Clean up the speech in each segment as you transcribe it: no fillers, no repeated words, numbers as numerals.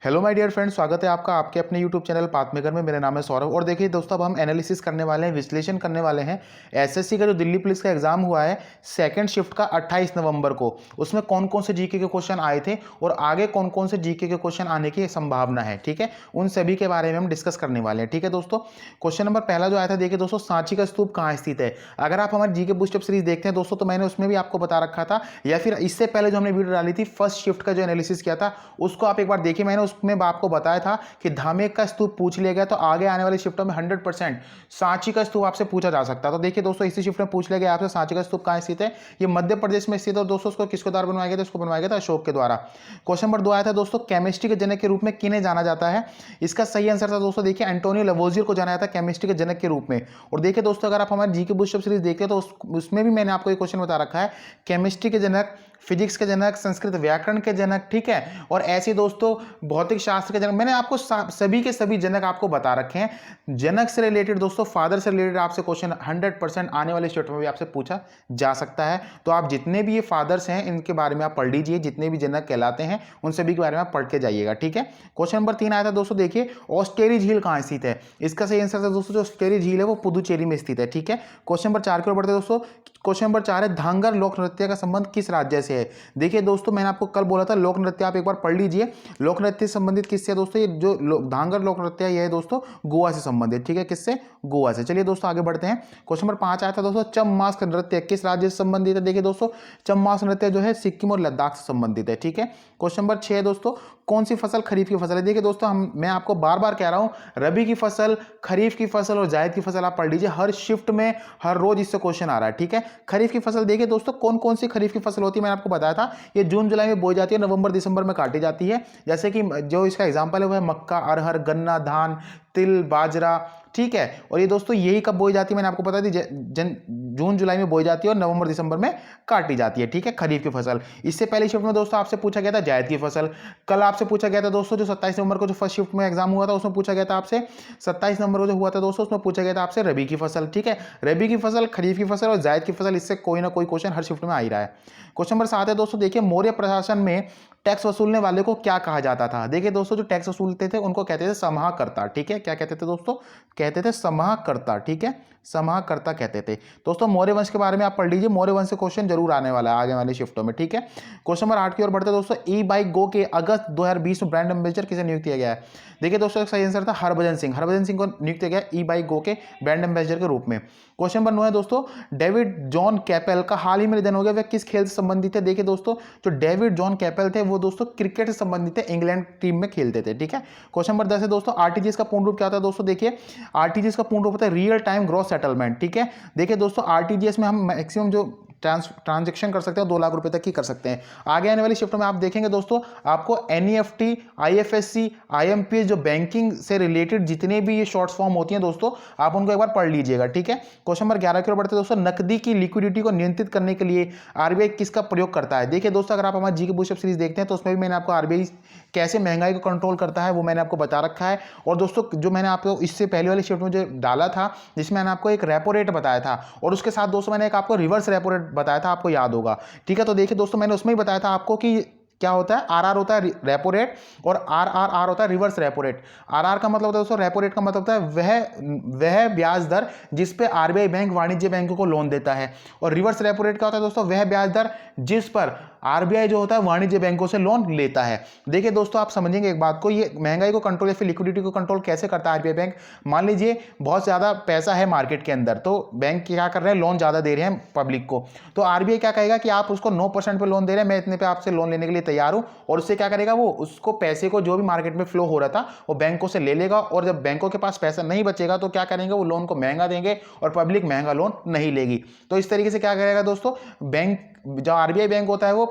Hello my dear friends, स्वागत है आपका आपके अपने यूट्यूब चैनल पाथ मेकर में। मेरा नाम है सौरभ और देखिए दोस्तों, अब हम एनालिसिस करने वाले हैं, विश्लेषण करने वाले हैं एसएससी का जो दिल्ली पुलिस का एग्जाम हुआ है सेकंड शिफ्ट का 28 नवंबर को। उसमें कौन कौन से जीके के क्वेश्चन आए थे और आगे कौन कौन से जीके के क्वेश्चन आने की संभावना है, ठीक है, उन सभी के बारे में हम डिस्कस करने वाले हैं। ठीक है दोस्तों, क्वेश्चन नंबर पहला जो आया था, देखिए दोस्तों, सांची का स्तूप कहाँ स्थित है। अगर आप हमारे जीके बूस्टअप सीरीज देखते हैं दोस्तों, तो मैंने उसमें भी आपको बता रखा था, या फिर इससे पहले जो हमने वीडियो डाली थी फर्स्ट शिफ्ट का जो एनालिसिस किया था उसको आप एक बार देखिए। मैंने उसमें आपको बताया था कि धामेक का स्तूप पूछ लिया गया, तो आगे आने वाली शिफ्टों में 100% सांची का स्तूप आपसे पूछा जा सकता है। तो देखिए दोस्तों, इसी शिफ्ट में पूछ लिया गया आपसे सांची का स्तूप कहां स्थित है। ये मध्य प्रदेश में स्थित है और दोस्तों उसको किसके द्वारा बनवाया गया था, उसको बनवाया गया था अशोक के द्वारा। क्वेश्चन नंबर 2 आया था दोस्तों, केमिस्ट्री के जनक के रूप में किन्हें जाना जाता है। इसका सही आंसर था दोस्तों, देखिए एंटोनियो लवोजियर को जाना जाता है केमिस्ट्री के जनक के रूप में। और देखिए दोस्तों, अगर आप हमारे जीके बूस्टअप सीरीज देखते हैं तो उसमें भी मैंने आपको एक क्वेश्चन बता रखा है, केमिस्ट्री के जनक, फिजिक्स के जनक, संस्कृत व्याकरण के जनक, ठीक है, और ऐसे दोस्तों भौतिक शास्त्र के जनक। मैंने आपको सभी के सभी जनक आपको बता रखे हैं। जनक से रिलेटेड दोस्तों, फादर से रिलेटेड आपसे क्वेश्चन 100% आने वाले स्टेट में भी आपसे पूछा जा सकता है। तो आप जितने भी ये फादर्स हैं इनके बारे में आप पढ़ लीजिए, जितने भी जनक कहलाते हैं उन सभी के बारे में आप पढ़ के जाइएगा। ठीक है, क्वेश्चन नंबर 3 आया था दोस्तों, देखिए ऑस्टेरी झील कहां स्थित है। इसका सही आंसर था दोस्तों, जो ऑस्टेरी झील है वो पुदुचेरी में स्थित है। ठीक है, क्वेश्चन नंबर 4 की ओर बढ़ते दोस्तों। क्वेश्चन नंबर 4 है, धांगर लोक नृत्य का संबंध किस राज्य से है। देखिए दोस्तों, मैंने आपको कल बोला था लोक नृत्य आप एक बार पढ़ लीजिए। लोक नृत्य संबंधित किससे है दोस्तों, ये जो धांगर लोक नृत्य है ये है दोस्तों गोवा से संबंधित। ठीक है, किससे, गोवा से। चलिए दोस्तों आगे बढ़ते हैं। क्वेश्चन नंबर 5 आया था दोस्तों, चममास्क नृत्य किस राज्य से संबंधित है। देखिए दोस्तों, चममास्क नृत्य जो है सिक्किम और लद्दाख से संबंधित है। ठीक है, क्वेश्चन नंबर 6 दोस्तों, कौन सी फसल खरीफ की फसल है। देखिए दोस्तों, मैं आपको बार बार कह रहा हूं, रबी की फसल, खरीफ की फसल और जायद की फसल आप पढ़ लीजिए। हर शिफ्ट में हर रोज इससे क्वेश्चन आ रहा है। ठीक है, खरीफ की फसल देखिए दोस्तों, कौन कौन सी खरीफ की फसल होती है, मैंने आपको बताया था, ये जून जुलाई में बोई जाती है, नवंबर दिसंबर में काटी जाती है। जैसे कि जो इसका एग्जाम्पल है वो है मक्का, अरहर, गन्ना, धान, तिल, बाजरा। ठीक है, और ये दोस्तों यही कब बोई जाती है, मैंने आपको बता दी, जून जुलाई में बोई जाती है और नवंबर दिसंबर में काटी जाती है। ठीक है, खरीफ की फसल। इससे पहले शिफ्ट में दोस्तों आपसे पूछा गया था जायद की फसल। कल आपसे पूछा गया था दोस्तों, जो 27 नवंबर को जो फर्स्ट शिफ्ट में एग्जाम हुआ था उसमें पूछा गया था आपसे, 27 नवंबर को जो हुआ था दोस्तों उसमें पूछा गया था आपसे रबी की फसल। ठीक है, रबी की फसल, खरीफ की फसल और जायद की फसल, इससे कोई ना कोई क्वेश्चन हर शिफ्ट में आ ही रहा है। क्वेश्चन नंबर 7 है दोस्तों, देखिए मौर्य प्रशासन में टैक्स वसूलने वाले को क्या कहा जाता था। देखिए दोस्तों, जो टैक्स वसूलते थे उनको कहते थे समाहर्ता। ठीक है, क्या कहते थे दोस्तों, कहते थे समाहर्ता। ठीक है, समाहर्ता कहते थे। दोस्तों मौर्य वंश के बारे में आप पढ़ लीजिए, मौर्य वंश से क्वेश्चन जरूर आने वाला है आगे वाले शिफ्टों में। ठीक है, क्वेश्चन नंबर 8 की ओर बढ़ते दोस्तों, ई बाइक गो के अगस्त 2020 में ब्रांड एम्बेसडर किसे नियुक्त किया गया है। देखिए दोस्तों, सही आंसर था हरभजन सिंह। हरभजन सिंह को नियुक्त किया गया ई बाइक गो के ब्रांड एम्बेसडर के रूप में। क्वेश्चन नंबर 9 है दोस्तों, डेविड जॉन कैपेल का हाल ही में निधन हो गया, वह किस खेल से संबंधित है। देखिए दोस्तों, जो डेविड जॉन कैपेल थे वो दोस्तों क्रिकेट से संबंधित है, इंग्लैंड टीम में खेलते थे। ठीक है, क्वेश्चन नंबर 10 है दोस्तों, आरटीजीएस का पूर्ण रूप क्या होता है। दोस्तों देखिए, आरटीजीएस का पूर्ण रूप होता है रियल टाइम ग्रॉस सेटलमेंट। ठीक है, देखिए दोस्तों, आरटीजीएस में हम मैक्सिमम जो ट्रांजैक्शन कर सकते हैं 2 लाख रुपए तक की कर सकते हैं। आगे आने वाली शिफ्ट में आप देखेंगे दोस्तों, आपको एनईएफटी, आईएफएससी, आईएमपीएस, जो बैंकिंग से रिलेटेड जितने भी ये शॉर्ट फॉर्म होती हैं दोस्तों, आप उनको एक बार पढ़ लीजिएगा। ठीक है, क्वेश्चन नंबर 11 की ओर बढ़ते हैं दोस्तों, नकदी की लिक्विडिटी को नियंत्रित करने के लिए आरबीआई किसका प्रयोग करता है। देखिए दोस्तों, अगर आप हमारे जीके बूस्टअप सीरीज देखते हैं तो उसमें भी मैंने आपको आरबीआई कैसे महंगाई को कंट्रोल करता है वो मैंने आपको बता रखा है। और दोस्तों, जो मैंने आपको इससे पहले वाली शिफ्ट में जो डाला था, जिसमें मैंने आपको एक रेपो रेट बताया था और उसके साथ दोस्तों मैंने एक आपको रिवर्स रेपो रेट बताया था, आपको याद होगा। ठीक है, तो देखिए दोस्तों, मैंने उसमें ही बताया था आपको कि क्या होता है, आरआर होता है रेपो रेट और आरआरआर होता है रिवर्स रेपो रेट। आरआर का मतलब होता है दोस्तों, रेपो रेट का मतलब होता है वह ब्याज दर जिस पे आरबीआई बैंक वाणिज्य बैंकों को लोन देता है, और रिवर्स रेपो रेट क्या होता है दोस्तों, वह ब्याज दर जिस पर आरबीआई जो होता है वाणिज्य बैंकों से लोन लेता है। देखिए दोस्तों, आप समझेंगे एक बात को, ये महंगाई को कंट्रोल या फिर लिक्विडिटी को कंट्रोल कैसे करता है आरबीआई बैंक। मान लीजिए बहुत ज्यादा पैसा है मार्केट के अंदर, तो बैंक क्या कर रहे हैं, लोन ज्यादा दे रहे हैं पब्लिक को, तो आरबीआई क्या कहेगा कि आप उसको 9% पे लोन दे रहे हैं, मैं इतने पे आपसे लोन लेने के लिए तैयार हूं, और उससे क्या करेगा, वो उसको पैसे को जो भी मार्केट में फ्लो हो रहा था वो बैंकों से ले लेगा, और जब बैंकों के पास पैसा नहीं बचेगा तो क्या करेंगे, वो लोन को महंगा देंगे और पब्लिक महंगा लोन नहीं लेगी। तो इस तरीके से क्या करेगा दोस्तों, बैंक, जो आरबीआई बैंक होता है वो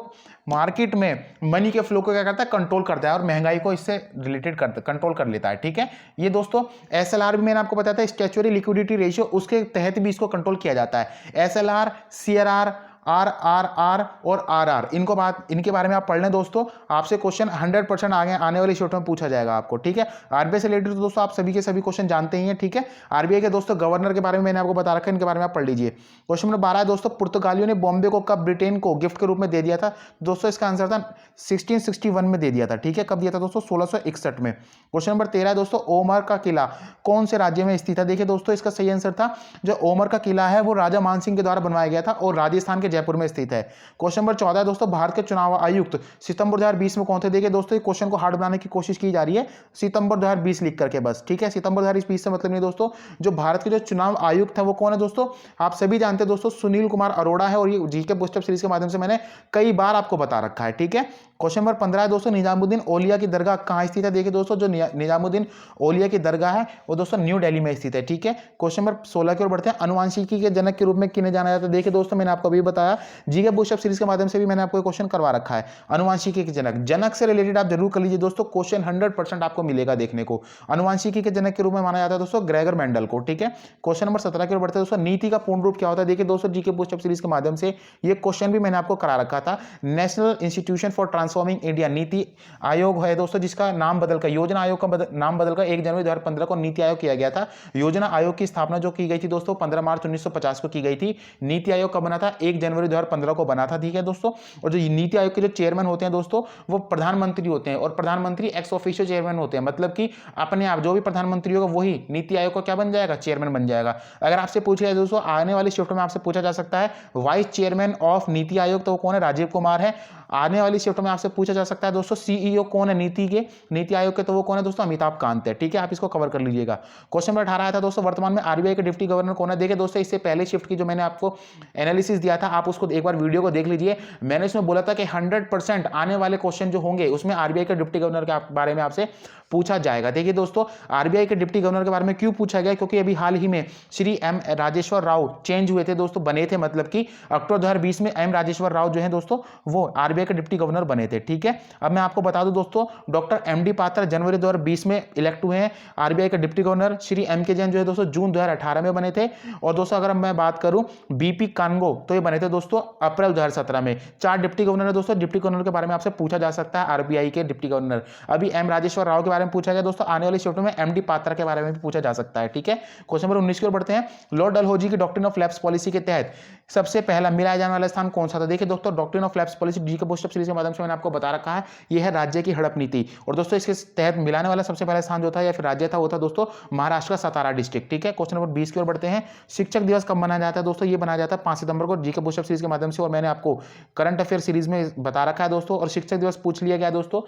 मार्केट में मनी के फ्लो को क्या करता है, कंट्रोल करता है, और महंगाई को इससे रिलेटेड कंट्रोल कर लेता है। ठीक है, ये दोस्तों एसएलआर भी मैंने आपको बताया था, स्टैच्यूटरी लिक्विडिटी रेशियो, उसके तहत भी इसको कंट्रोल किया जाता है। एसएलआर, सीआरआर, RRR और RR, इनके बारे में आप पढ़ लें दोस्तों, आपसे क्वेश्चन 100% आगे आने वाली शिफ्ट में पूछा जाएगा आपको, ठीक है। आरबीआई से रिलेटेड तो दोस्तों आप सभी के सभी क्वेश्चन जानते ही हैं, ठीक है। आरबीआई के दोस्तों गवर्नर के बारे में मैंने आपको बता रखा है, इनके बारे में आप पढ़ लीजिए। क्वेश्चन नंबर 12 है दोस्तों, पुर्तगालियों ने बॉम्बे को कब ब्रिटेन को गिफ्ट के रूप में दे दिया था? दोस्तों इसका आंसर था 1661 में दे दिया था, ठीक है। कब दिया था दोस्तों? 1661 में। क्वेश्चन नंबर 13 है दोस्तों, ओमर का किला कौन से राज्य में स्थित है? देखिए दोस्तों इसका सही आंसर था, जो ओमर का किला है वो राजा मान सिंह के द्वारा बनवाया गया था और राजस्थान के जयपुर में स्थित है। क्वेश्चन नंबर 14 है दोस्तों, भारत के चुनाव आयुक्त सितंबर 2020 में कौन थे? देखिए दोस्तों क्वेश्चन को हार्ड बनाने की कोशिश की जा रही है, सितंबर 2020 लिख करके बस, ठीक है। सितंबर 2020 से मतलब नहीं दोस्तों, जो भारत के जो चुनाव आयुक्त है वो कौन है दोस्तों? आप सभी जानते हैं दोस्तों, सुनील कुमार अरोड़ा है, और ये जीके बूस्टअप सीरीज के माध्यम से मैंने कई बार आपको बता रखा है, ठीक है। क्वेश्चन नंबर 15 है दोस्तों, निजामुद्दीन औलिया की दरगाह कहाँ स्थित है? देखिए दोस्तों जो निजामुद्दीन औलिया की दरगाह है वो दोस्तों न्यू दिल्ली में स्थित है, ठीक है। क्वेश्चन नंबर 16 की ओर बढ़ते हैं, अनुवांशिकी के जनक के रूप में किन्हें जाना जाता है? देखिए दोस्तों मैंने आपको अभी बताया, जीके बूस्टअप सीरीज के माध्यम से भी मैंने आपको क्वेश्चन करवा रखा है। अनुवांशिकी के जनक से रिलेटेड आप जरूर कर लीजिए दोस्तों, क्वेश्चन 100% आपको मिलेगा देखने को। अनुवांशिकी के जनक के रूप में माना जाता है दोस्तों ग्रेगर मेंडल को, ठीक है। क्वेश्चन नंबर 17 की ओर बढ़ते हैं दोस्तों, नीति का पूर्ण रूप क्या होता है? देखिए दोस्तों जीके बूस्टअप सीरीज के माध्यम से ये क्वेश्चन भी मैंने आपको करा रखा था। National institution for transforming India NITI Aayog है दोस्तों, जिसका नाम बदलकर योजना आयोग का नाम बदलकर 1 जनवरी 2015 को नीति आयोग किया गया था। योजना आयोग की स्थापना जो की गई थी दोस्तों 15 मार्च 1950 को की गई थी। नीति आयोग कब बना था? 1 जनवरी 2015 को बना था, ठीक है दोस्तों। और जो नीति आयोग के जो चेयरमैन होते हैं दोस्तों वो प्रधानमंत्री होते हैं, और प्रधानमंत्री एक्स ऑफिशियो चेयरमैन होते हैं, मतलब कि अपने आप जो भी प्रधानमंत्री होगा वही नीति आयोग का क्या बन जाएगा? चेयरमैन बन जाएगा। अगर आपसे पूछा जाए दोस्तों, आने वाली शिफ्ट में आपसे पूछा जा सकता है vice chairman of NITI Aayog, तो वो कौन है? राजीव कुमार है। आने वाली शिफ्ट में आपसे पूछा जा सकता है दोस्तों सीईओ कौन है नीति आयोग के, तो वो कौन है दोस्तों? अमिताभ कांत है, ठीक है। आप इसको कवर कर लीजिएगा। क्वेश्चन नंबर 18 आया था दोस्तों, वर्तमान में आरबीआई के डिप्टी गवर्नर कौन है? देखिए दोस्तों इससे पहले शिफ्ट की जो मैंने आपको एनालिसिस दिया था, आप उसको एक बार वीडियो को देख लीजिए। मैंने इसमें बोला था कि 100% आने वाले क्वेश्चन जो होंगे उसमें आरबीआई के डिप्टी गवर्नर के बारे में आपसे पूछा जाएगा। देखिए दोस्तों आरबीआई के डिप्टी गवर्नर के बारे में क्यों पूछा गया? क्योंकि अभी हाल ही में श्री एम राजेश्वर राव चेंज हुए थे दोस्तों, बने थे, मतलब कि अक्टूबर 2020 में एम राजेश्वर राव जो है दोस्तों वो आरबीआई के डिप्टी गवर्नर बने थे, ठीक है। अब मैं आपको बता दूं दोस्तों, डॉक्टर एमडी पात्रा जनवरी 2020 में इलेक्ट हुए हैं आरबीआई के डिप्टी गवर्नर। श्री एम के जैन जो है दोस्तों जून 2018 में बने थे। और दोस्तों अगर मैं बात करूं बीपी कांगो, तो ये बने थे दोस्तों अप्रैल 2017 में। 4 डिप्टी गवर्नर है दोस्तों, डिप्टी गवर्नर के बारे में आपसे पूछा जा सकता है, आरबीआई के डिप्टी गवर्नर। अभी एम राजेश्वर राव के बारे में पूछा गया दोस्तों, आने वाली शिफ्ट में एमडी पात्रा के बारे में भी पूछा जा सकता है, ठीक है। क्वेश्चन नंबर 19 की ओर बढ़ते हैं, लॉर्ड डलहौजी की डॉक्ट्रिन ऑफ लैप्स पॉलिसी के तहत सबसे पहला मिलाया जाने वाला स्थान कौन सा था? देखिए दोस्तों doctrine of lapse policy GK boost up series के माध्यम से मैंने आपको बता रखा है, यह है राज्य की हड़प नीति। और दोस्तों इसके तहत मिलाने वाला सबसे पहला स्थान जो था या फिर राज्य था वो था दोस्तों महाराष्ट्र का सतारा डिस्ट्रिक्ट, ठीक है। क्वेश्चन नंबर 20 की ओर बढ़ते हैं, शिक्षक दिवस कब मनाया जाता है? दोस्तों ये मनाया जाता है 5 सितंबर को जीके बूस्टअप सीरीज के माध्यम से, और मैंने आपको करंट अफेयर सीरीज में बता रखा है दोस्तों। और शिक्षक दिवस पूछ लिया गया दोस्तों,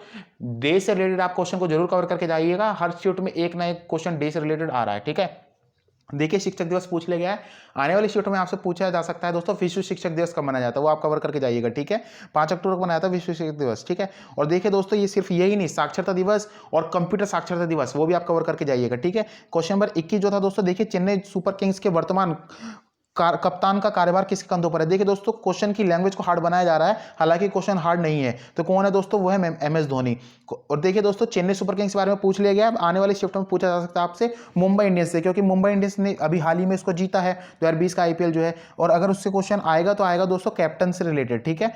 देश से रिलेटेड आप क्वेश्चन को जरूर कवर करके जाइएगा, हर शिफ्ट में एक ना एक क्वेश्चन देश से रिलेटेड आ रहा है, ठीक है। देखिए शिक्षक दिवस पूछ लिया गया है, आने वाली शिफ्ट में आपसे पूछा जा सकता है दोस्तों विश्व शिक्षक दिवस कब मनाया जाता है, वो आप कवर करके जाइएगा, ठीक है। 5 अक्टूबर को मनाया था विश्व शिक्षक दिवस, ठीक है। और देखिए दोस्तों ये सिर्फ यही नहीं, साक्षरता दिवस और कंप्यूटर साक्षरता दिवस वो भी आप कवर करके जाइएगा, ठीक है। क्वेश्चन नंबर 21 जो था दोस्तों, देखिए चेन्नई सुपर किंग्स के वर्तमान कप्तान का कार्यभार किसके कंधों पर है? देखिए दोस्तों क्वेश्चन की लैंग्वेज को हार्ड बनाया जा रहा है, हालांकि क्वेश्चन हार्ड नहीं है, तो कौन है दोस्तों? वो है एमएस धोनी। और देखिए दोस्तों चेन्नई सुपर किंग्स के बारे में पूछ लिया गया, अब आने वाली शिफ्ट में पूछा जा सकता है आपसे मुंबई इंडियंस से, क्योंकि मुंबई इंडियंस ने अभी हाल ही में इसको जीता है 2020 का आईपीएल जो है। और अगर उससे क्वेश्चन आएगा तो आएगा दोस्तों कैप्टन से रिलेटेड, ठीक है,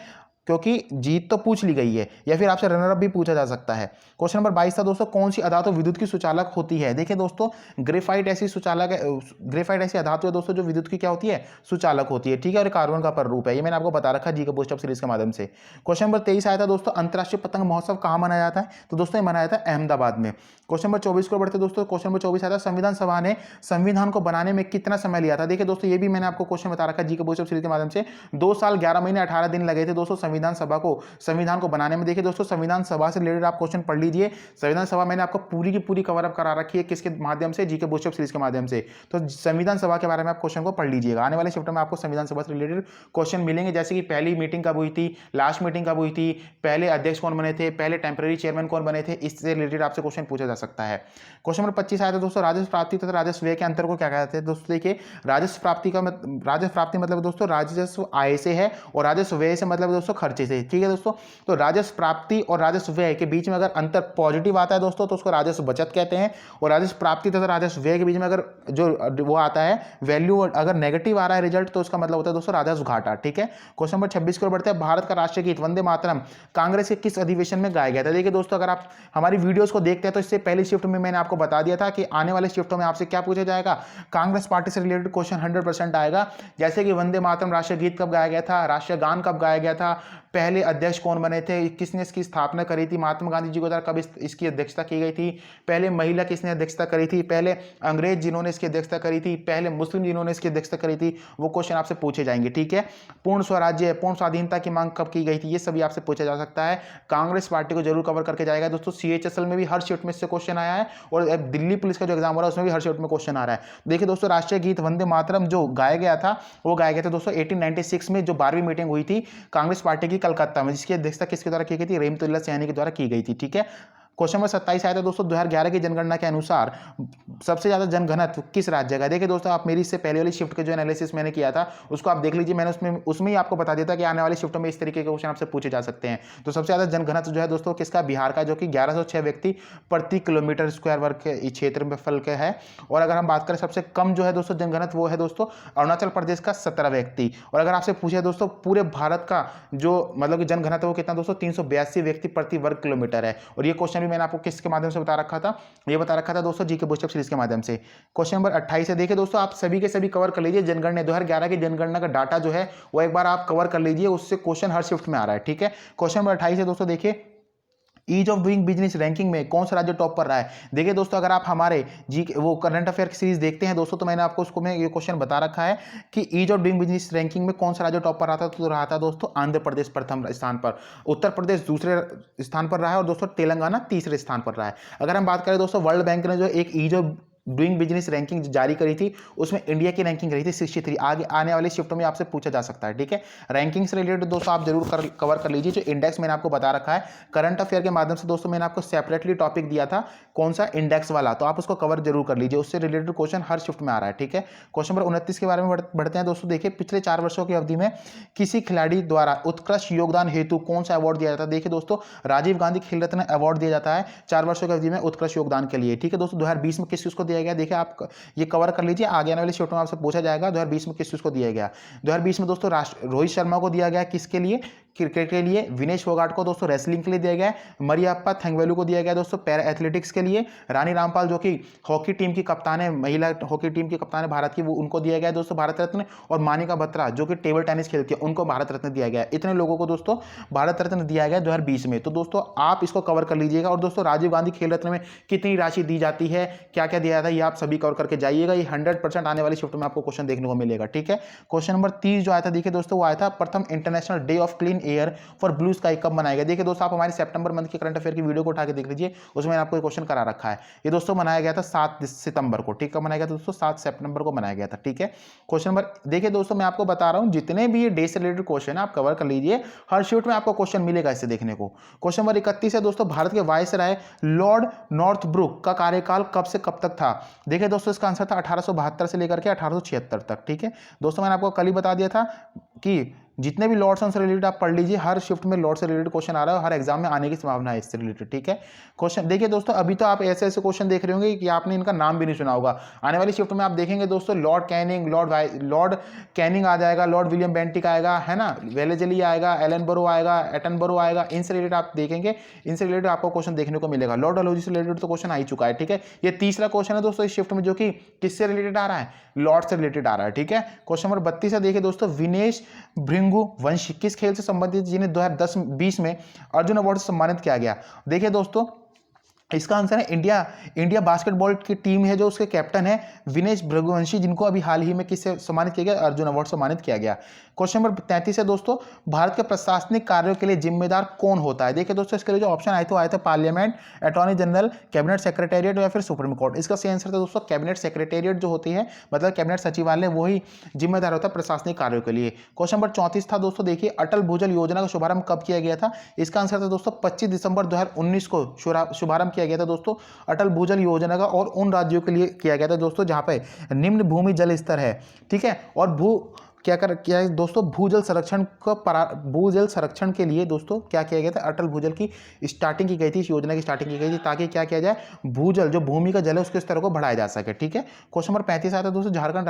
क्योंकि जीत तो पूछ ली गई है, या फिर आपसे रनर अप भी पूछा जा सकता है। क्वेश्चन नंबर 22 था दोस्तों, कौन सी अधातु विद्युत की सुचालक होती है? देखिए दोस्तों ग्रेफाइट ऐसी सुचालक है, ग्रेफाइट ऐसी अधातु है दोस्तों जो विद्युत की क्या होती है? सुचालक होती है, ठीक है। और कार्बन का पररूप है, ये मैंने आपको बता रखा है जीके बूस्टअप सीरीज के माध्यम से। क्वेश्चन नंबर 23 आया था दोस्तों, अंतर्राष्ट्रीय पतंग महोत्सव कहाँ मनाया जाता है? तो दोस्तों ये मनाया जाता है अहमदाबाद में। क्वेश्चन नंबर 24 को बढ़ते दोस्तों, क्वेश्चन नंबर 24 आया था, संविधान सभा ने संविधान को बनाने में कितना समय लिया था? देखिए दोस्तों ये भी मैंने आपको क्वेश्चन बता रखा है जीके बूस्टअप सीरीज के माध्यम से, 2 साल 11 महीने 18 दिन लगे थे दोस्तों संविधान को बनाने में। देखिए दोस्तों संविधान सभा से रिलेटेड आप क्वेश्चन पढ़ लीजिए, संविधान सभा मैंने आपको पूरी की पूरी कवर अप करा रखी है, किसके माध्यम से? जीके बूस्टअप सीरीज के माध्यम से। तो संविधान सभा के बारे में आप क्वेश्चन को पढ़ लीजिएगा, आने वाले शिफ्ट में आपको संविधान सभा से रिलेटेड क्वेश्चन मिलेंगे, जैसे कि पहली मीटिंग कब हुई थी, लास्ट मीटिंग कब हुई थी, पहले अध्यक्ष कौन बने थे, पहले टेम्पररी चेयरमैन कौन बने थे, इससे रिलेटेड आपसे क्वेश्चन पूछा जा सकता है। क्वेश्चन नंबर 25 आया था दोस्तों, राजस्व प्राप्ति तथा राजस्व व्यय के अंतर को क्या कहते हैं? दोस्तों देखिए राजस्व प्राप्ति मतलब दोस्तों राजस्व आय से है, और राजस्व व्यय से मतलब दोस्तों खर्चे से। ठीक है दोस्तों, तो राजस्व प्राप्ति और राजस्व व्यय के बीच में अगर अंतर पॉजिटिव आता है दोस्तों तो उसको राजस्व बचत कहते हैं, और राजस्व प्राप्ति तथा राजस्व व्यय के बीच में अगर जो वो आता है वैल्यू अगर नेगेटिव आ रहा है रिजल्ट, तो उसका मतलब होता है दोस्तों राजस्व घाटा। ठीक है, क्वेश्चन नंबर 26 की ओर बढ़ते हैं। भारत का राष्ट्रीय गीत वंदे मातरम कांग्रेस के किस अधिवेशन में गाया गया था? देखिए दोस्तों, अगर आप हमारी वीडियोस को देखते हैं तो इससे पहली शिफ्ट में मैंने आपको बता दिया था कि आने वाले शिफ्टों में आपसे क्या पूछा जाएगा, कांग्रेस पार्टी से रिलेटेड क्वेश्चन 100% आएगा। जैसे कि वंदे मातरम राष्ट्रीय गीत कब गाया गया था, राष्ट्रीय गान कब गाया गया था, पहले अध्यक्ष कौन बने थे, किसने इसकी स्थापना करी थी, महात्मा गांधी जी को द्वारा कब इसकी अध्यक्षता की गई थी, पहले महिला किसने अध्यक्षता करी थी, पहले अंग्रेज जिन्होंने इसकी अध्यक्षता करी थी, पहले मुस्लिम जिन्होंने इसकी अध्यक्षता करी थी, वो क्वेश्चन आपसे पूछे जाएंगे। ठीक है, पूर्ण स्वराज्य पूर्ण स्वाधीनता की मांग कब की गई थी, ये सभी आपसे पूछा जा सकता है। कांग्रेस पार्टी को जरूर कवर करके जाएगा दोस्तों। CHSL में भी हर शिफ्ट में इससे क्वेश्चन आया है, और दिल्ली पुलिस का जो एग्जाम हो रहा है उसमें भी हर शिफ्ट में क्वेश्चन आ रहा है। देखिए दोस्तों, राष्ट्रीय गीत वंदे मातरम जो गाया गया था वो गाया गया था दोस्तों 1896 में, जो 12वीं मीटिंग हुई थी कांग्रेस पार्टी की कलकत्ता में, जिसकी अध्यक्षता किसके द्वारा की गई थी, रहमतुल्लाह सैनी के द्वारा की गई थी। ठीक है, क्वेश्चन नंबर 27 आया था दोस्तों, 2011 की जनगणना के अनुसार सबसे ज्यादा जनघनत्व किस राज्य का? देखिए दोस्तों, आप मेरी इससे पहले वाली शिफ्ट के जो एनालिसिस मैंने किया था उसको आप देख लीजिए, मैंने उसमें ही आपको बता दिया था कि आने वाली शिफ्टों में इस तरीके के क्वेश्चन आपसे पूछे जा सकते हैं। तो सबसे ज्यादा जनघनत्व जो है दोस्तों किसका, बिहार का, जो कि 1106 व्यक्ति प्रति किलोमीटर स्क्वायर वर्ग के क्षेत्र में फल के है। और अगर हम बात करें सबसे कम जो है दोस्तों जनघनत्व, वो है दोस्तों अरुणाचल प्रदेश का 17 व्यक्ति। और अगर आपसे पूछे दोस्तों पूरे भारत का जो मतलब कि जनघनत्व वो कितना दोस्तों, 382 व्यक्ति प्रति वर्ग किलोमीटर है। और ये क्वेश्चन भी मैंने आपको किसके माध्यम से बता रखा था, ये बता रखा था दोस्तों जीके बूस्टअप सीरीज के माध्यम से। क्वेश्चन नंबर 28 है, देखिए दोस्तों आप सभी के सभी कवर कर लीजिए। जनगणना 2011 की जनगणना का डाटा जो है वो एक बार आप कवर कर लीजिए, उससे क्वेश्चन हर शिफ्ट में आ रहा है। ठीक है, क्वेश्चन नंबर 28 है दोस्तों, देखिए ease of doing business ranking में कौन सा राज्य टॉप पर रहा है? देखिए दोस्तों, अगर आप हमारे जी वो करंट अफेयर की सीरीज देखते हैं दोस्तों, तो मैंने आपको उसको में ये क्वेश्चन बता रखा है कि ease of doing business ranking में कौन सा राज्य टॉप पर रहा था, तो रहा था दोस्तों आंध्र प्रदेश प्रथम स्थान पर, उत्तर प्रदेश दूसरे स्थान पर रहा है, और दोस्तों तेलंगाना तीसरे स्थान पर रहा है। अगर हम बात करें दोस्तों, वर्ल्ड बैंक ने जो एक ease of doing business ranking जारी करी थी उसमें इंडिया की रैंकिंग रही थी 63। आगे आने वाली शिफ्टों में आपसे पूछा जा सकता है। ठीक है, रैंकिंग से रिलेटेड दोस्तों आप जरूर कवर कर लीजिए। जो इंडेक्स मैंने आपको बता रखा है करंट अफेयर के माध्यम से दोस्तों, मैंने आपको सेपरेटली टॉपिक दिया था कौन सा, इंडेक्स वाला, तो आप उसको कवर जरूर कर लीजिए, उससे रिलेटेड क्वेश्चन हर शिफ्ट में आ रहा है। ठीक है, क्वेश्चन नंबर 29 के बारे में बढ़ते हैं दोस्तों। देखिए पिछले 4 वर्षों की अवधि में किसी खिलाड़ी द्वारा उत्कृष्ट योगदान हेतु कौन सा अवार्ड दिया जाता है? देखिए दोस्तों, राजीव गांधी खेल रत्न अवार्ड दिया जाता है 4 वर्षों की अवधि में उत्कृष्ट योगदान के लिए। ठीक है दोस्तों, 2020 में किस चीज को दिया गया? देखिए आप ये कवर कर लीजिए, आगे आने वाली शिफ्ट में आपसे पूछा जाएगा 2020 में किस चीज को दिया गया। 2020 में दोस्तों रोहित शर्मा को दिया गया, किसके लिए, क्रिकेट के लिए। विनेश फोगाट को दोस्तों रेसलिंग के लिए दिया गया है। मरियप्पा थंगवेलु को दिया गया दोस्तों पैरा एथलेटिक्स के लिए। रानी रामपाल जो कि हॉकी टीम की कप्तान है, महिला हॉकी टीम की कप्तान है भारत की, वो उनको दिया गया दोस्तों भारत रत्न। और मानिका बत्रा जो कि टेबल टेनिस खेलती है, उनको भारत रत्न दिया गया। इतने लोगों को दोस्तों भारत रत्न दिया गया 2020 में। तो दोस्तों आप इसको कवर कर लीजिएगा। और दोस्तों राजीव गांधी खेल रत्न में कितनी राशि दी जाती है, क्या क्या दिया जाता है, ये आप सभी कवर करके जाइएगा। ये 100% आने वाली शिफ्ट में आपको क्वेश्चन देखने को मिलेगा। ठीक है, क्वेश्चन नंबर 30 जो आया था, देखिए दोस्तों वो आया था प्रथम international day of clean air for blue sky कब मनाया गया? देखिए दोस्तों आप हमारे सितंबर मंथ के करंट अफेयर की वीडियो को उठा के देख लीजिए, उसमें मैंने आपको क्वेश्चन करा रखा है। ये दोस्तों मनाया गया था 7 सितंबर को। ठीक है, मनाया गया था दोस्तों 7 सितंबर को मनाया गया था। ठीक है, क्वेश्चन नंबर देखिए दोस्तों मैं आपको बता रहा हूं जितने भी ये डे से रिलेटेड क्वेश्चन है आप कवर कर लीजिए, हर शिफ्ट में आपको क्वेश्चन मिलेगा इससे देखने को। क्वेश्चन नंबर 31 है दोस्तों, भारत के वायसराय लॉर्ड नॉर्थब्रुक का कार्यकाल कब से कब तक था? देखिए दोस्तों इसका आंसर था 1872 से लेकर के 1876 तक। ठीक है दोस्तों, मैंने आपको कल ही बता दिया था कि जितने भी लॉर्ड्स से रिलेटेड आप पढ़ लीजिए, हर शिफ्ट में लॉर्ड से रिलेटेड क्वेश्चन आ रहा है, हर एग्जाम में आने की संभावना है इससे रिलेटेड। ठीक है, क्वेश्चन देखिए दोस्तों अभी तो आप ऐसे ऐसे क्वेश्चन देख रहे होंगे कि आपने इनका नाम भी नहीं सुना होगा। आने वाली शिफ्ट में आप देखेंगे दोस्तों लॉर्ड कैनिंग, लॉर्ड कैनिंग आ जाएगा, लॉर्ड विलियम बेंटिक आएगा, है ना, वेलेजली आएगा, एलनबरो आएगा, एटनबरो आएगा। इनसे रिलेटेड आप देखेंगे, इनसे रिलेटेड आपको क्वेश्चन देखने को मिलेगा। लॉर्ड डलहौजी से रिलेटेड तो क्वेश्चन आ ही चुका है। ठीक है, ये तीसरा क्वेश्चन है दोस्तों इस शिफ्ट में जो कि किससे रिलेटेड आ रहा है, लॉर्ड से रिलेटेड आ रहा है। ठीक है, क्वेश्चन नंबर 32 है, देखिए दोस्तों विनेश भृंगुवंशी किस खेल से संबंधित जिन्हें 2010-20 में अर्जुन अवार्ड से सम्मानित किया गया? देखिए दोस्तों इसका आंसर है इंडिया बास्केटबॉल की टीम है जो उसके कैप्टन है विनेश भृगुवंशी, जिनको अभी हाल ही में किससे सम्मानित किया गया, अर्जुन अवार्ड सम्मानित किया गया। क्वेश्चन नंबर 33 है दोस्तों, भारत के प्रशासनिक कार्यों के लिए जिम्मेदार कौन होता है? देखिए दोस्तों इसके लिए जो ऑप्शन आए थे parliament, attorney general, cabinet secretariat या फिर सुप्रीम कोर्ट। इसका सही आंसर था दोस्तों कैबिनेट सेक्रेटेरिएट जो होती है, मतलब कैबिनेट सचिवालय, वही जिम्मेदार होता है प्रशासनिक कार्यों के लिए। क्वेश्चन नंबर 34 था दोस्तों, देखिए अटल भूजल योजना का शुभारंभ कब किया गया था? इसका आंसर था दोस्तों 25 दिसंबर 2019 को शुभारंभ किया गया था दोस्तों अटल भूजल योजना का, और उन राज्यों के लिए किया गया था दोस्तों जहां पे निम्न भूमि जल स्तर है। ठीक है, और क्या है दोस्तों, भूजल संरक्षण के लिए दोस्तों क्या किया गया था, अटल भूजल की स्टार्टिंग की गई थी, इस योजना की स्टार्टिंग की गई थी ताकि क्या किया जाए, भूजल जो भूमि का जल है उसके स्तर को बढ़ाया जा सके। ठीक है, क्वेश्चन नंबर 35 आता है दोस्तों, झारखंड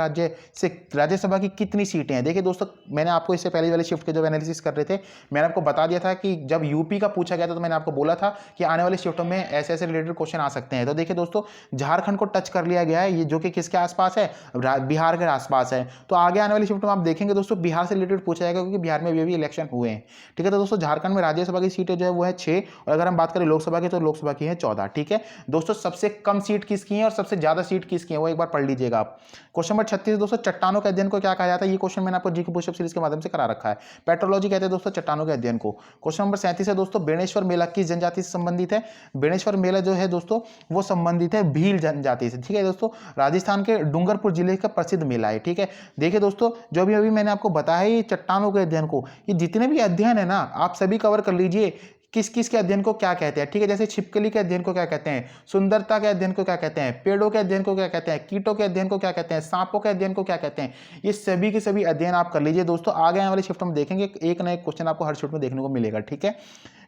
राज्यसभा की कितनी सीटें हैं। देखिए दोस्तों, मैंने आपको इससे पहले वाले शिफ्ट के जो एनालिसिस कर रहे थे, मैंने आपको बता दिया था कि जब यूपी का पूछा गया था तो मैंने आपको बोला था कि आने वाले शिफ्टों में ऐसे ऐसे रिलेटेड क्वेश्चन आ सकते हैं। तो देखिए दोस्तों, झारखंड को टच कर लिया गया है, ये जो कि किसके आसपास है, बिहार के आसपास है। तो आगे आने वाली शिफ्ट में आप देखेंगे दोस्तों बिहार से रिलेटेड पूछा जाएगा, क्योंकि बिहार में अभी इलेक्शन हुए हैं। ठीक है, तो दोस्तों झारखंड में राज्यसभा की सीटें जो है वो है 6, और अगर हम बात करें लोकसभा की तो लोकसभा की है 14। ठीक है दोस्तों, सबसे कम सीट किसकी है और सबसे ज्यादा सीट किसकी है वो एक बार पढ़ लीजिएगा आप। क्वेश्चन नंबर 36 दोस्तों, चट्टानों के अध्ययन को क्या कहा जाता है। ये क्वेश्चन मैंने आपको जीके पुशअप सीरीज के माध्यम से करा रखा है। पेट्रोलॉजी कहते हैं दोस्तों चट्टानों के अध्ययन को। क्वेश्चन नंबर 37 है दोस्तों, बेणेश्वर मेला किस जनजाति से संबंधित है। बेणेश्वर मेला जो है दोस्तों वो संबंधित है भील जनजाति से। ठीक है दोस्तों, राजस्थान के डूंगरपुर जिले का प्रसिद्ध मेला है। ठीक है, देखिए दोस्तों, जो भी अभी मैंने आपको बताया ये चट्टानों के अध्ययन को, ये जितने भी अध्ययन है ना आप सभी कवर कर लीजिए, किस किस के अध्ययन को क्या कहते हैं। ठीक है, जैसे छिपकली के अध्ययन को क्या कहते हैं, सुंदरता के अध्ययन को क्या कहते हैं, पेड़ों के अध्ययन को क्या कहते हैं, कीटों के अध्ययन को क्या कहते हैं, सांपों के अध्ययन को क्या कहते हैं, ये सभी के सभी अध्ययन आप कर लीजिए दोस्तों। आगे आने वाली शिफ्ट में देखेंगे एक ना एक क्वेश्चन आपको हर शिफ्ट में देखने को मिलेगा। ठीक है,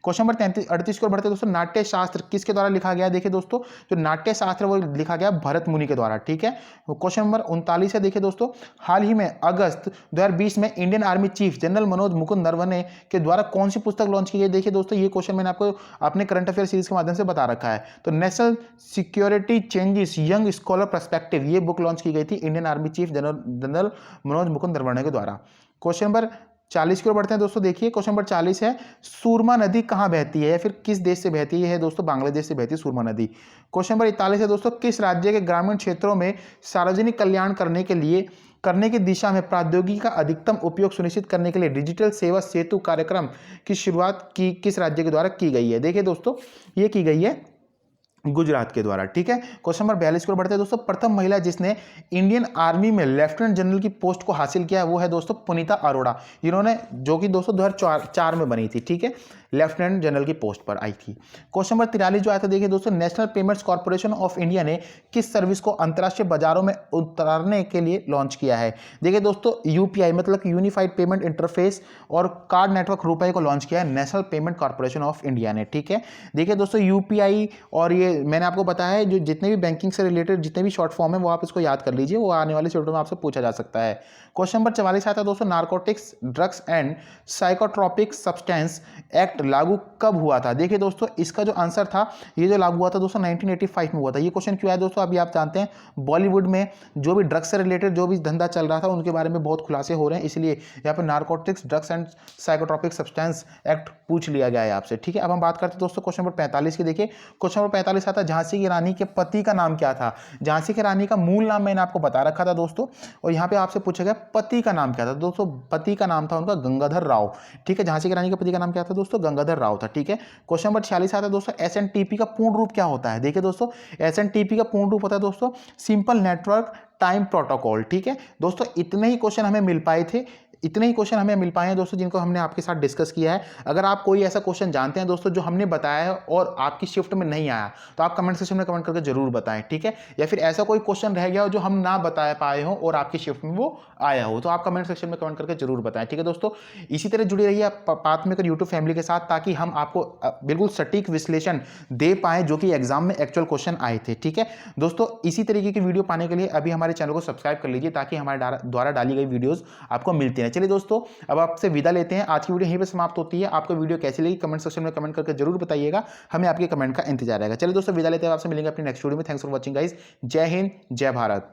क्वेश्चन नंबर 38 को बढ़ते दोस्तों, नाट्य शास्त्र किसके द्वारा लिखा गया। देखिए दोस्तों, जो नाट्य शास्त्र वो लिखा गया भरत मुनि के द्वारा। ठीक है, क्वेश्चन नंबर 39 है, देखिए दोस्तों, हाल ही में अगस्त 2020 में Indian army chief general Manoj Mukund Naravane के द्वारा कौन सी पुस्तक लॉन्च की गई। देखिए दोस्तों, ये क्वेश्चन मैंने आपको अपने करंट अफेयर सीरीज के माध्यम से बता रखा है। तो national security changes young scholar perspective ये बुक लॉन्च की गई थी Indian army chief general Manoj Mukund Naravane के द्वारा। क्वेश्चन नंबर 40 की ओर बढ़ते हैं दोस्तों। देखिए क्वेश्चन नंबर 40 है, सूरमा नदी कहां बहती है या फिर किस देश से बहती है दोस्तों, बांग्लादेश से बहती है सूरमा नदी। क्वेश्चन नंबर 41 है दोस्तों, किस राज्य के ग्रामीण क्षेत्रों में सार्वजनिक कल्याण करने की दिशा में प्रौद्योगिकी का अधिकतम उपयोग सुनिश्चित करने के लिए डिजिटल सेवा सेतु कार्यक्रम की शुरुआत किस राज्य के द्वारा की गई है। देखिए दोस्तों, ये की गई है गुजरात के द्वारा। ठीक है, क्वेश्चन नंबर 42 को बढ़ते हैं दोस्तों, प्रथम महिला जिसने इंडियन आर्मी में लेफ्टिनेंट जनरल की पोस्ट को हासिल किया है वो है दोस्तों पुनीता अरोड़ा, जिन्होंने जो कि दोस्तों 2004 में बनी थी। ठीक है, लेफ्टिनेंट जनरल की पोस्ट पर आई थी। क्वेश्चन नंबर 43 जो आया था, देखिए दोस्तों, national payments corporation of India ने किस सर्विस को अंतर्राष्ट्रीय बाजारों में उतारने के लिए लॉन्च किया है। देखिए दोस्तों, यूपीआई मतलब यूनिफाइड पेमेंट इंटरफेस और कार्ड नेटवर्क रुपए को लॉन्च किया है national payment corporation of India ने। ठीक है, देखिए दोस्तों, यूपीआई और ये मैंने आपको बताया है, जो जितने भी बैंकिंग से रिलेटेड जितने भी शॉर्ट फॉर्म है वो आप इसको याद कर लीजिए, वो आने वाले शेड्यूल में आपसे पूछा जा सकता है। क्वेश्चन नंबर 44 आता है दोस्तों, narcotics drugs and psychotropic substance act लागू कब हुआ था। देखिए दोस्तों, इसका जो आंसर था, ये जो लागू हुआ था दोस्तों 1985 में हुआ था। ये क्वेश्चन क्यों आया दोस्तों, अभी आप जानते हैं बॉलीवुड में जो भी ड्रग्स से रिलेटेड जो भी धंधा चल रहा था उनके बारे में बहुत खुलासे हो रहे हैं, इसलिए यहाँ पर narcotics drugs and psychotropic substance act पूछ लिया गया है आपसे। ठीक है, अब हम बात करते हैं दोस्तों क्वेश्चन नंबर 45 की। देखिए क्वेश्चन नंबर 45 आता है, झांसी की रानी के पति का नाम क्या था। झांसी की रानी का मूल नाम मैंने आपको बता रखा था दोस्तों, और यहाँ पे आपसे पूछा गया पति का नाम क्या था। दोस्तों पति का नाम था उनका गंगाधर राव। ठीक है, झांसी की रानी के पति का नाम क्या था दोस्तों, गंगाधर राव था। ठीक है, क्वेश्चन नंबर 46 आता है दोस्तों, एसएनटीपी का पूर्ण रूप क्या होता है। देखिए दोस्तों, एसएनटीपी का पूर्ण रूप होता है दोस्तों सिंपल नेटवर्क टाइम प्रोटोकॉल। ठीक है दोस्तों, इतने ही क्वेश्चन हमें मिल पाए थे, इतने ही क्वेश्चन हमें मिल पाए हैं दोस्तों जिनको हमने आपके साथ डिस्कस किया है। अगर आप कोई ऐसा क्वेश्चन जानते हैं दोस्तों जो हमने बताया है और आपकी शिफ्ट में नहीं आया, तो आप कमेंट सेक्शन में कमेंट करके जरूर बताएं। ठीक है, या फिर ऐसा कोई क्वेश्चन रह गया हो जो हम ना बता पाए हो और आपकी शिफ्ट में वो आया हो, तो आप कमेंट सेक्शन में कमेंट करके जरूर बताएं। ठीक है दोस्तों, इसी तरह जुड़ी रहिए आप पाथमेकर यूट्यूब फैमिली के साथ, ताकि हम आपको बिल्कुल सटीक विश्लेषण दे पाए जो कि एग्जाम में एक्चुअल क्वेश्चन आए थे। ठीक है दोस्तों, इसी तरीके की वीडियो पाने के लिए अभी हमारे चैनल को सब्सक्राइब कर लीजिए, ताकि हमारे द्वारा डाली गई वीडियोस आपको मिलती हैं। चलिए दोस्तों, अब आपसे विदा लेते हैं। आज की वीडियो यहीं पे समाप्त होती है। आपको वीडियो कैसी लगी कमेंट सेक्शन में कमेंट करके जरूर बताइएगा, हमें आपके कमेंट का इंतजार रहेगा। चलिए दोस्तों, विदा लेते हैं, आपसे मिलेंगे अपनी नेक्स्ट वीडियो में। थैंक्स फॉर वॉचिंग गाइस, जय हिंद, जय भारत।